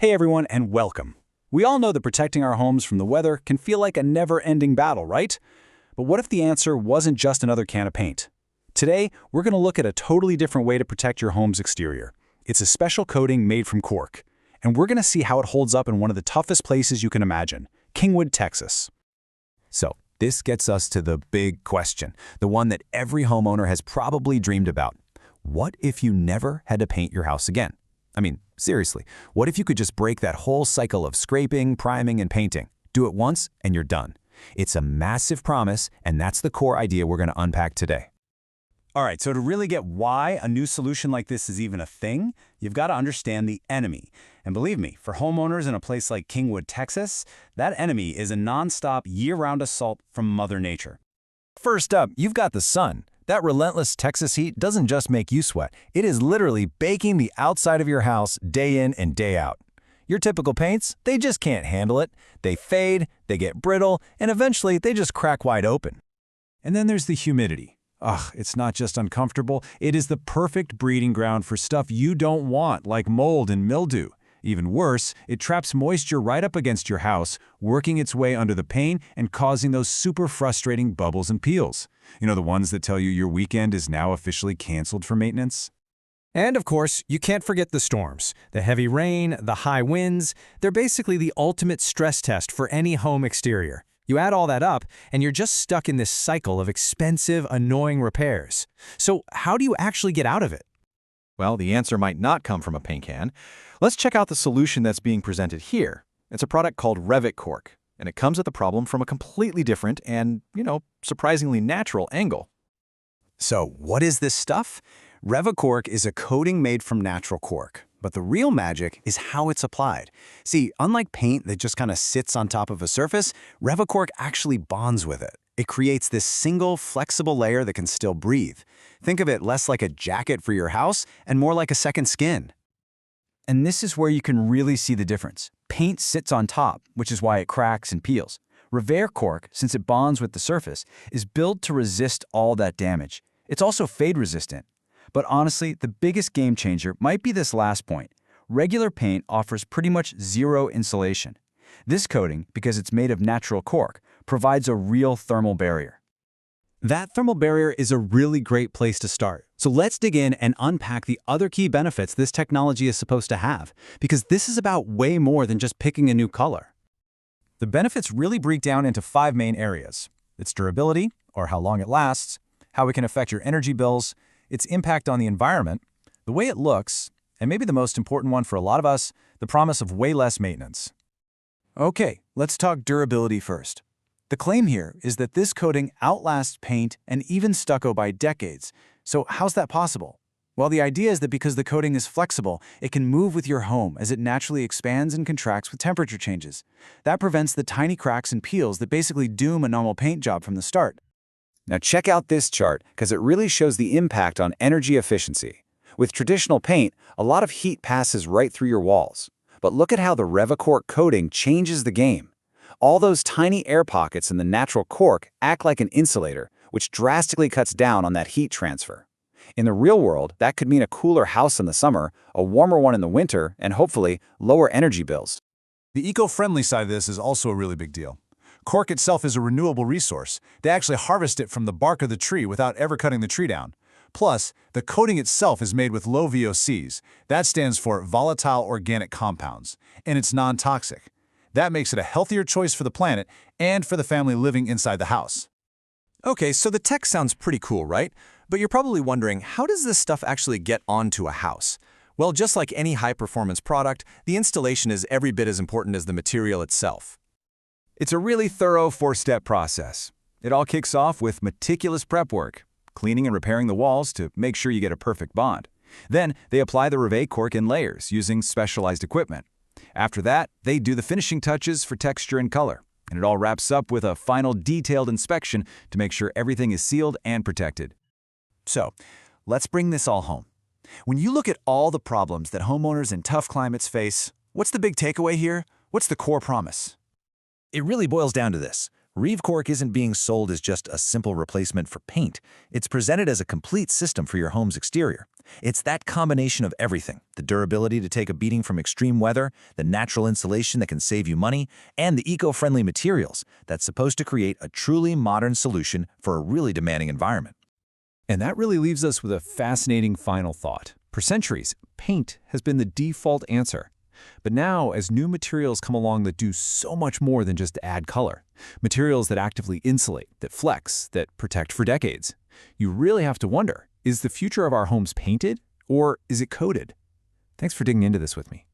Hey everyone, and welcome. We all know that protecting our homes from the weather can feel like a never-ending battle, right? But what if the answer wasn't just another can of paint? Today, we're going to look at a totally different way to protect your home's exterior. It's a special coating made from cork, and we're going to see how it holds up in one of the toughest places you can imagine, Kingwood, Texas. So, this gets us to the big question, the one that every homeowner has probably dreamed about. What if you never had to paint your house again? I mean, seriously, what if you could just break that whole cycle of scraping, priming, and painting? Do it once, and you're done. It's a massive promise, and that's the core idea we're going to unpack today. All right, so to really get why a new solution like this is even a thing, you've got to understand the enemy. And believe me, for homeowners in a place like Kingwood, Texas, that enemy is a nonstop, year-round assault from Mother Nature. First up, you've got the sun. That relentless Texas heat doesn't just make you sweat. It is literally baking the outside of your house day in and day out. Your typical paints, they just can't handle it. They fade, they get brittle, and eventually they just crack wide open. And then there's the humidity. Ugh, it's not just uncomfortable, it is the perfect breeding ground for stuff you don't want, like mold and mildew. Even worse, it traps moisture right up against your house, working its way under the paint and causing those super frustrating bubbles and peels. You know, the ones that tell you your weekend is now officially canceled for maintenance? And of course, you can't forget the storms. The heavy rain, the high winds, they're basically the ultimate stress test for any home exterior. You add all that up, and you're just stuck in this cycle of expensive, annoying repairs. So how do you actually get out of it? Well, the answer might not come from a paint can. Let's check out the solution that's being presented here. It's a product called ReveCork, and it comes at the problem from a completely different and, surprisingly natural angle. So, what is this stuff? ReveCork is a coating made from natural cork, but the real magic is how it's applied. See, unlike paint that just kind of sits on top of a surface, ReveCork actually bonds with it. It creates this single, flexible layer that can still breathe. Think of it less like a jacket for your house and more like a second skin. And this is where you can really see the difference. Paint sits on top, which is why it cracks and peels. ReveCork, since it bonds with the surface, is built to resist all that damage. It's also fade-resistant. But honestly, the biggest game changer might be this last point. Regular paint offers pretty much zero insulation. This coating, because it's made of natural cork, provides a real thermal barrier. That thermal barrier is a really great place to start. So let's dig in and unpack the other key benefits this technology is supposed to have, because this is about way more than just picking a new color. The benefits really break down into 5 main areas. Its durability, or how long it lasts, how it can affect your energy bills, its impact on the environment, the way it looks, and maybe the most important one for a lot of us, the promise of way less maintenance. Okay, let's talk durability first. The claim here is that this coating outlasts paint and even stucco by decades. So how's that possible? Well, the idea is that because the coating is flexible, it can move with your home as it naturally expands and contracts with temperature changes. That prevents the tiny cracks and peels that basically doom a normal paint job from the start. Now check out this chart, because it really shows the impact on energy efficiency. With traditional paint, a lot of heat passes right through your walls. But look at how the ReveCork coating changes the game. All those tiny air pockets in the natural cork act like an insulator, which drastically cuts down on that heat transfer. In the real world, that could mean a cooler house in the summer, a warmer one in the winter, and hopefully, lower energy bills. The eco-friendly side of this is also a really big deal. Cork itself is a renewable resource. They actually harvest it from the bark of the tree without ever cutting the tree down. Plus, the coating itself is made with low VOCs. That stands for volatile organic compounds, and it's non-toxic. That makes it a healthier choice for the planet and for the family living inside the house. Okay, so the tech sounds pretty cool, right? But you're probably wondering, how does this stuff actually get onto a house? Well, just like any high-performance product, the installation is every bit as important as the material itself. It's a really thorough 4-step process. It all kicks off with meticulous prep work, cleaning and repairing the walls to make sure you get a perfect bond. Then they apply the ReveCork in layers using specialized equipment. After that, they do the finishing touches for texture and color, and it all wraps up with a final detailed inspection to make sure everything is sealed and protected. So, let's bring this all home. When you look at all the problems that homeowners in tough climates face, what's the big takeaway here? What's the core promise? It really boils down to this. ReveCork isn't being sold as just a simple replacement for paint. It's presented as a complete system for your home's exterior. It's that combination of everything: the durability to take a beating from extreme weather, the natural insulation that can save you money, and the eco-friendly materials that's supposed to create a truly modern solution for a really demanding environment. And that really leaves us with a fascinating final thought. For centuries, paint has been the default answer. But now, as new materials come along that do so much more than just add color, materials that actively insulate, that flex, that protect for decades, you really have to wonder, is the future of our homes painted or is it coated? Thanks for digging into this with me.